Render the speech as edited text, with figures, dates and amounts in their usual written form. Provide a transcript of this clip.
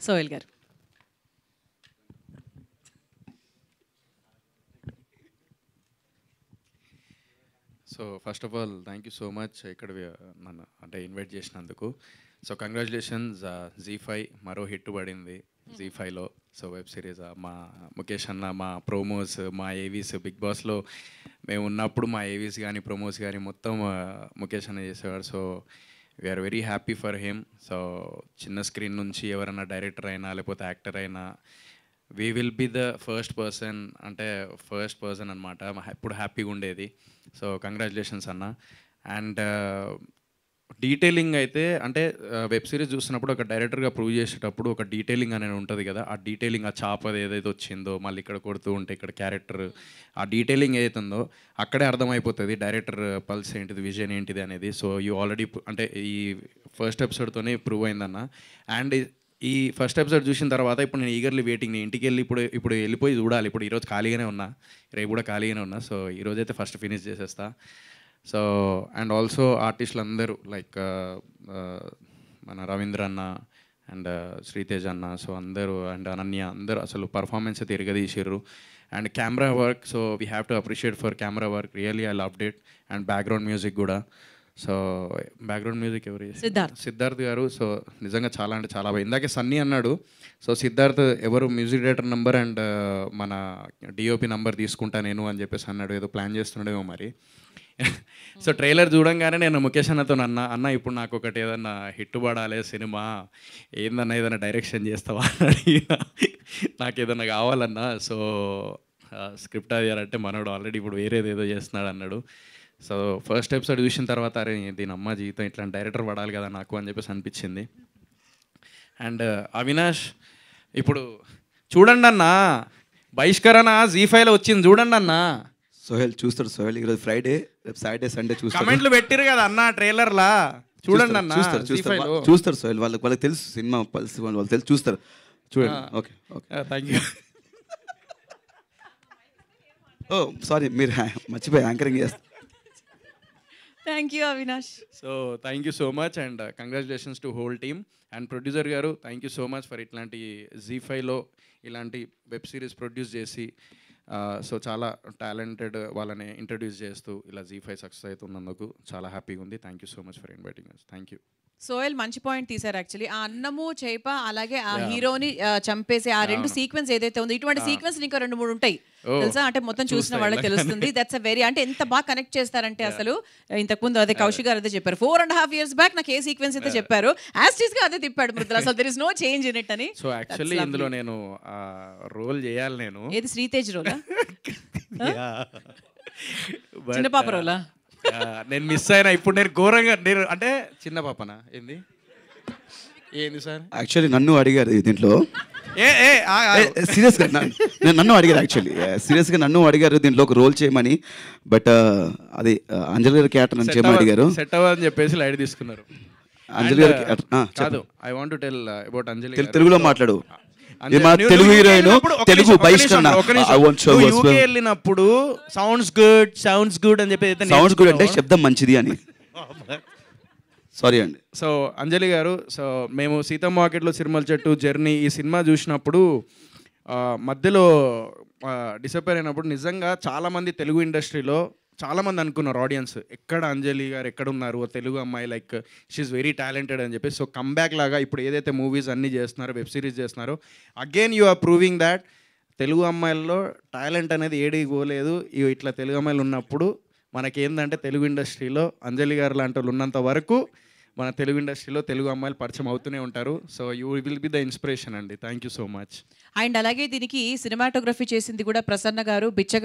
సోహెల్ గారు. So first of all thank you so much ఇక్కడ నన్ను అంటే ఇన్వైట్ చేసినందుకు. సో కంగ్రాచులేషన్స్, జీ5 మరో హిట్ పడింది జీ5లో. సో వెబ్ సిరీస్ మా ముఖేష్ అన్న, మా ప్రోమోస్, మా ఏవీస్, బిగ్ బాస్లో మేము ఉన్నప్పుడు మా ఏవీస్ కానీ ప్రోమోస్ కానీ మొత్తం ముఖేష్ అన్న చేసేవాడు. So we are very happy for him. So చిన్న స్క్రీన్ నుంచి ఎవరైనా డైరెక్టర్ అయినా లేకపోతే యాక్టర్ అయినా we will be the first person అనమాట. ఎప్పుడు హ్యాపీగా ఉండేది. సో కంగ్రాచులేషన్స్ అన్న. అండ్ డీటెయిలింగ్ అయితే అంటే వెబ్ సిరీస్ చూస్తున్నప్పుడు ఒక డైరెక్టర్గా ప్రూవ్ చేసేటప్పుడు ఒక డీటెయిలింగ్ అనేది ఉంటుంది కదా. ఆ డీటెయిలింగ్, ఆ చాపది ఏదైతే వచ్చిందో మళ్ళీ ఇక్కడ కొడుతూ ఉంటే ఇక్కడ క్యారెక్టర్, ఆ డీటెయిలింగ్ ఏదైతుందో అక్కడే అర్థమైపోతుంది డైరెక్టర్ పల్స్ ఏంటిది, విజన్ ఏంటిది అనేది. సో యూ ఆల్రెడీ అంటే ఈ ఫస్ట్ ఎపిసోడ్తోనే ప్రూవ్ అయిందన్న. అండ్ ఈ ఫస్ట్ ఎపిసోడ్ చూసిన తర్వాత ఇప్పుడు నేను ఈగర్లీ వెయిటింగ్. నేను ఇంటికి వెళ్ళి ఇప్పుడు వెళ్ళిపోయి చూడాలి. ఇప్పుడు ఈరోజు ఖాళీగానే ఉన్నా, రేపు కూడా ఖాళీగానే ఉన్నా. సో ఈరోజైతే ఫస్ట్ ఫినిష్ చేసేస్తా. సో అండ్ ఆల్సో ఆర్టిస్టులు అందరూ లైక్ మన రవీంద్ర అన్న అండ్ శ్రీతేజ్ అన్న, సో అందరూ అండ్ అనన్య అందరూ అసలు పర్ఫార్మెన్స్ అయితే తిరగదీసిర్రు. And camera work, so we have to appreciate for camera work, really I loved it. And background music కూడా. సో బ్యాక్గ్రౌండ్ మ్యూజిక్ ఎవరు? సిద్ధార్థ్ గారు. సో నిజంగా చాలా అంటే చాలా బాగా. ఇందాకే సన్నీ అన్నాడు. సో సిద్ధార్థ్ ఎవరు మ్యూజిక్ డైరెక్టర్ నెంబర్ అండ్ మన డిఓపి నెంబర్ తీసుకుంటా నేను అని చెప్పేసి అన్నాడు. ఏదో ప్లాన్ చేస్తున్నాడేమో మరి. సో ట్రైలర్ చూడంగానే నేను ముఖేష్ అన్నతో అన్న ఇప్పుడు నాకు ఒకటి ఏదన్నా హిట్ పడాలి సినిమా, ఏందన్నా ఏదైనా డైరెక్షన్ చేస్తావా అని అడిగినా. నాకు ఏదన్నా కావాలన్నా. సో స్క్రిప్ట్ అది అంటే మనోడు ఆల్రెడీ ఇప్పుడు వేరేది ఏదో చేస్తున్నాడు అన్నాడు. సో ఫస్ట్ ఎపిసోడ్ చూసిన తర్వాత అరే దీని అమ్మ జీవితం ఇట్లాంటి డైరెక్టర్ పడాలి కదా నాకు అని చెప్పేసి అనిపించింది. అండ్ అవినాష్ ఇప్పుడు చూడండి అన్న, బహిష్కరణ జీ5లో వచ్చింది చూడండి అన్న. సోహెల్ చూస్తాడు. సోహెల్ ఈరోజు ఫ్రైడే, రేపు సాటర్డే సండే చూస్తాడు. కమెంట్లు పెట్టిరు కదా అన్న ట్రైలర్లా, చూడండి అన్న. చూస్తారు సోహెల్. వాళ్ళకి తెలుసు సినిమా పల్స్, వాళ్ళు తెలుసు, చూస్తారు. చూడండి. Okay okay, thank you. Oh sorry, మీరు మర్చిపోయి యాంకరింగ్ చేస్తారు. Thank you Avinash. So thank you so much and congratulations to whole team. And producer గారు thank you so much for ఇట్లాంటి జీ5లో ఇలాంటి వెబ్ సిరీస్ ప్రొడ్యూస్ చేసి సో చాలా టాలెంటెడ్ వాళ్ళని ఇంట్రడ్యూస్ చేస్తూ ఇలా జీ5 సక్సెస్ అవుతున్నందుకు చాలా హ్యాపీగా ఉంది. Thank you so much for inviting us. Thank you. Sohel మంచి పాయింట్ తీశారు యాక్చువల్లీ. ఆ అన్నము చేప అలాగే ఆ హీరోని చంపేసి ఆ రెండు సీక్వెన్స్ ఏదైతే ఉందో, ఇటువంటి సీక్వెన్స్ ఇంకా 2-3 ఉంటాయి తెలుసా. అంటే మొత్తం చూసిన వాళ్ళకి తెలుస్తుంది. దట్స్ అ వెరీ అంటే ఎంత బాగా కనెక్ట్ చేస్తారంటే అసలు ఇంతకుముందు అదే కౌశిక్ గారు అదే చెప్పారు. 4.5 years బ్యాక్ నాకు ఏ సీక్వెన్స్ అయితే చెప్పారు యాస్టీస్ గా అదే తిప్పాడు మృదుల. అసలు there is no change in it అని. సో యాక్చువల్లీ ఇందులో నేను రోల్ చేయాలి. నేను ఏది శ్రీతేజ్ రోలా, చిన్న పాప రోలా? నేను మిస్ అయినా. ఇప్పుడు నేను ఘోరంగా నేను అంటే చిన్న పాపనా ఏంది సార్? యాక్చువల్లీ నన్ను అడిగారు దీంట్లో, సీరియస్గా నన్ను అడిగారు. యాక్చువల్లీ సీరియస్గా నన్ను అడిగారు దీంట్లో ఒక రోల్ చేయమని. బట్ అది అంజలి గారి క్యారెక్టర్ అని చెప్పి అడిగారు. సెట్ అవ్వదని చెప్పేసి లైట్ తీసుకున్నారు. అంజలి గారి కాదు, I want to tell about Anjali. తెలుగులో మాట్లాడు. తెలుగు హీరోయిన్, తెలుగు బహిష్కరణ. వెళ్ళినప్పుడు సౌండ్స్ గుడ్ అని చెప్పి, సౌండ్స్ గుడ్ అంటే శబ్దం మంచిది అని. సారీ అండి. సో అంజలి గారు, సో మేము సీతమ్మ వాకిట్లో సిరిమల్ల చెట్టు, జర్నీ ఈ సినిమా చూసినప్పుడు మధ్యలో డిసప్పేర్ అయినప్పుడు నిజంగా చాలామంది తెలుగు ఇండస్ట్రీలో చాలామంది అనుకున్నారు ఆడియన్స్, ఎక్కడ అంజలి గారు ఎక్కడున్నారు, తెలుగు అమ్మాయి లైక్ షీఈస్ వెరీ టాలెంటెడ్ అని చెప్పి. సో కమ్బ్యాక్ లాగా ఇప్పుడు ఏదైతే మూవీస్ అన్నీ చేస్తున్నారో, వెబ్ సిరీస్ చేస్తున్నారో, again you are proving that Telugu అమ్మాయిల్లో టాలెంట్ అనేది ఏడికి పోలేదు. ఇట్లా తెలుగు అమ్మాయిలు ఉన్నప్పుడు మనకేందంటే తెలుగు ఇండస్ట్రీలో అంజలి గారు లాంటి వాళ్ళు ఉన్నంత వరకు మన తెలుగు ఇండస్ట్రీలో తెలుగు అమ్మాయిలు పరిచయం అవుతూనే ఉంటారు. So you will be the inspiration అండి. Thank you so much. And అలాగే దీనికి సినిమాటోగ్రఫీ చేసింది కూడా ప్రసన్న గారు, బిచ్చగా